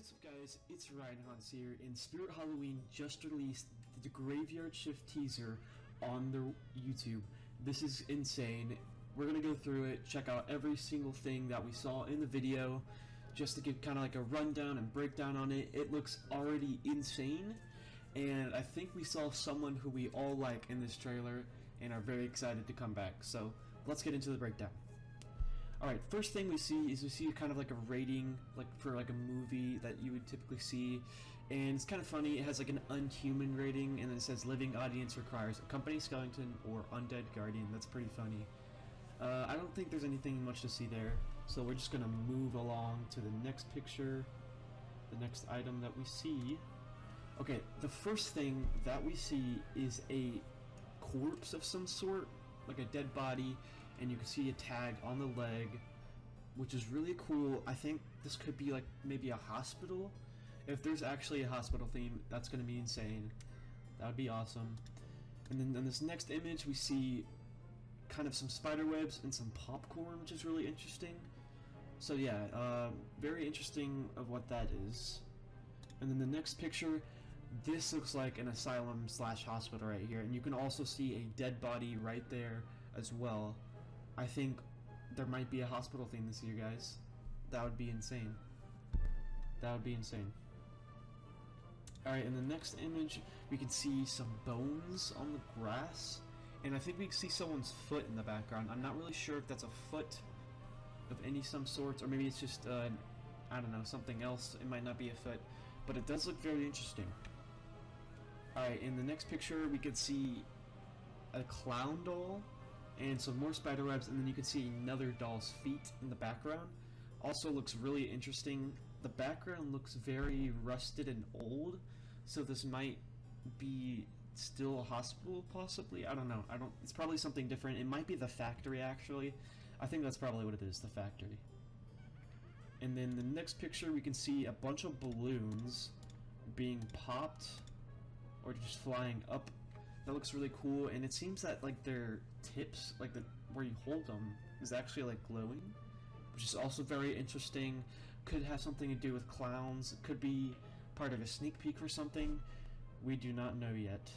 What's up guys, it's Reinhans here, and Spirit Halloween just released the Graveyard Shift teaser on their YouTube. This is insane. We're gonna go through it, check out every single thing that we saw in the video, just to give kind of like a rundown and breakdown on it. It looks already insane, and I think we saw someone who we all like in this trailer and are very excited to come back. So let's get into the breakdown. Alright, first thing we see kind of like a rating, like for like a movie that you would typically see, and it's kind of funny. It has like an unhuman rating, and then it says living audience requires a company skeleton or undead guardian. That's pretty funny. I don't think there's anything much to see there, so we're just gonna move along to the next picture, the next item that we see. Okay, the first thing that we see is a corpse of some sort, like a dead body, and you can see a tag on the leg, which is really cool. I think this could be like maybe a hospital. If there's actually a hospital theme, that's going to be insane. That would be awesome. And then in this next image we see kind of some spider webs and some popcorn, which is really interesting. So yeah, very interesting of what that is. And then the next picture, this looks like an asylum slash hospital right here, and you can also see a dead body right there as well. I think there might be a hospital theme this year, guys. That would be insane. That would be insane. Alright, in the next image, we can see some bones on the grass, and I think we can see someone's foot in the background. I'm not really sure if that's a foot of some sorts, or maybe it's just, I don't know, something else. It might not be a foot, but it does look very interesting. Alright, in the next picture, we can see a clown doll and some more spider webs, and then you can see another doll's feet in the background. Also looks really interesting. The background looks very rusted and old, so this might be still a hospital possibly. I don't know. It's probably something different. It might be the factory actually. I think that's probably what it is, the factory. And then the next picture we can see a bunch of balloons being popped or just flying up. That looks really cool, and it seems that like their tips, like where you hold them, is actually like glowing, which is also very interesting. Could have something to do with clowns. It could be part of a sneak peek or something. We do not know yet.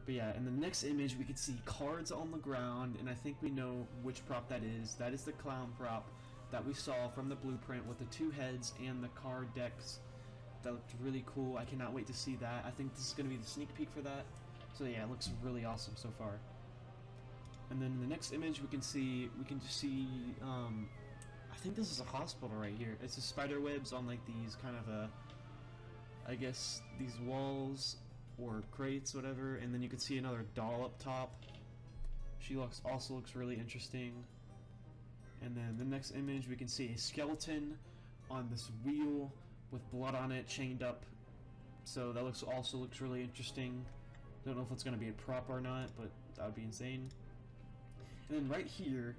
But yeah, in the next image we can see cards on the ground, and I think we know which prop that is. That is the clown prop that we saw from the blueprint with the two heads and the card decks. That looked really cool. I cannot wait to see that. I think this is going to be the sneak peek for that. So yeah, it looks really awesome so far. And then in the next image we can just see, I think this is a hospital right here. It's the spider webs on like these kind of I guess these walls or crates, whatever. And then you can see another doll up top. She also looks really interesting. And then the next image we can see a skeleton on this wheel with blood on it, chained up. So that also looks really interesting. Don't know if it's going to be a prop or not, but that would be insane. And then right here,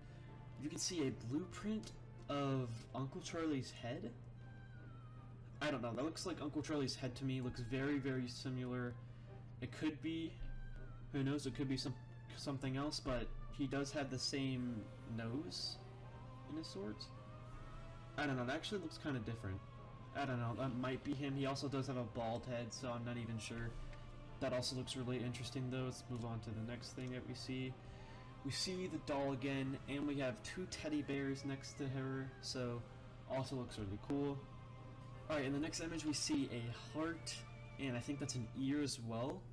you can see a blueprint of Uncle Charlie's head. I don't know, that looks like Uncle Charlie's head to me. It looks very, very similar. It could be, who knows, it could be something else, but he does have the same nose in his swords. I don't know, that actually looks kind of different. I don't know, that might be him. He also does have a bald head, so I'm not even sure. That also looks really interesting though. Let's move on to the next thing that we see. We see the doll again, and we have two teddy bears next to her, so also looks really cool. Alright, in the next image we see a heart, and I think that's an ear as well,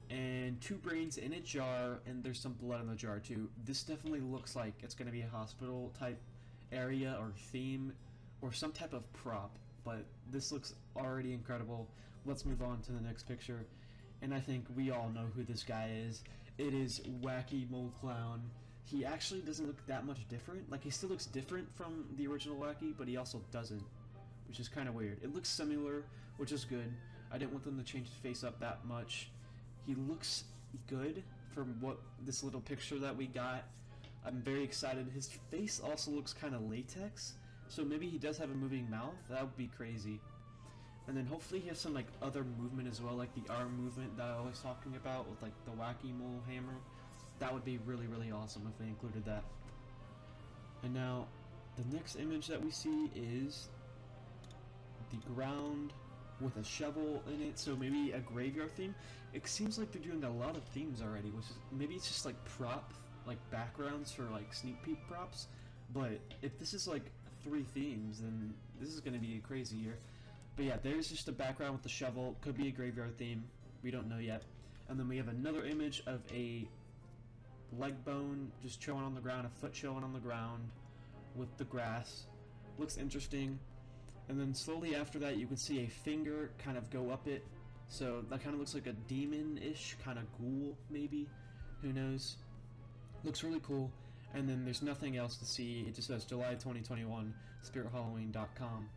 and two brains in a jar, and there's some blood in the jar too. This definitely looks like it's going to be a hospital type area or theme or some type of prop, but this looks already incredible. Let's move on to the next picture. And I think we all know who this guy is. It is Wacky Mole Clown. He actually doesn't look that much different. Like, he still looks different from the original Wacky, but he also doesn't, which is kind of weird. It looks similar, which is good. I didn't want them to change his face up that much. He looks good from what this little picture that we got. I'm very excited. His face also looks kind of latex, so maybe he does have a moving mouth. That would be crazy. And then hopefully he has some like other movement as well, like the arm movement that I was talking about with like the Wacky Mole hammer. That would be really, really awesome if they included that. And now the next image that we see is the ground with a shovel in it, so maybe a graveyard theme. It seems like they're doing a lot of themes already, which is maybe it's just like prop, like backgrounds for like sneak peek props. But if this is like 3 themes, then this is gonna be a crazy year. But yeah, there's just a background with the shovel. Could be a graveyard theme. We don't know yet. And then we have another image of a leg bone just chilling on the ground, a foot chilling on the ground with the grass. Looks interesting. And then slowly after that, you can see a finger kind of go up it. So that kind of looks like a demon-ish kind of ghoul, maybe. Who knows? Looks really cool. And then there's nothing else to see. It just says July 2021, SpiritHalloween.com.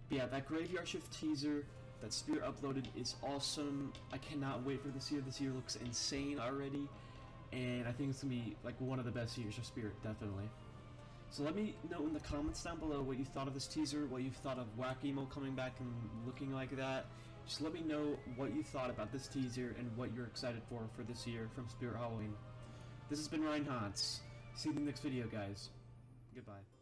But yeah, that Graveyard Shift teaser that Spirit uploaded is awesome. I cannot wait for this year. This year looks insane already. And I think it's going to be like one of the best years of Spirit, definitely. So let me know in the comments down below what you thought of this teaser, what you thought of Whack-A-Mole coming back and looking like that. Just let me know what you thought about this teaser and what you're excited for this year from Spirit Halloween. This has been Ryan Hans. See you in the next video, guys. Goodbye.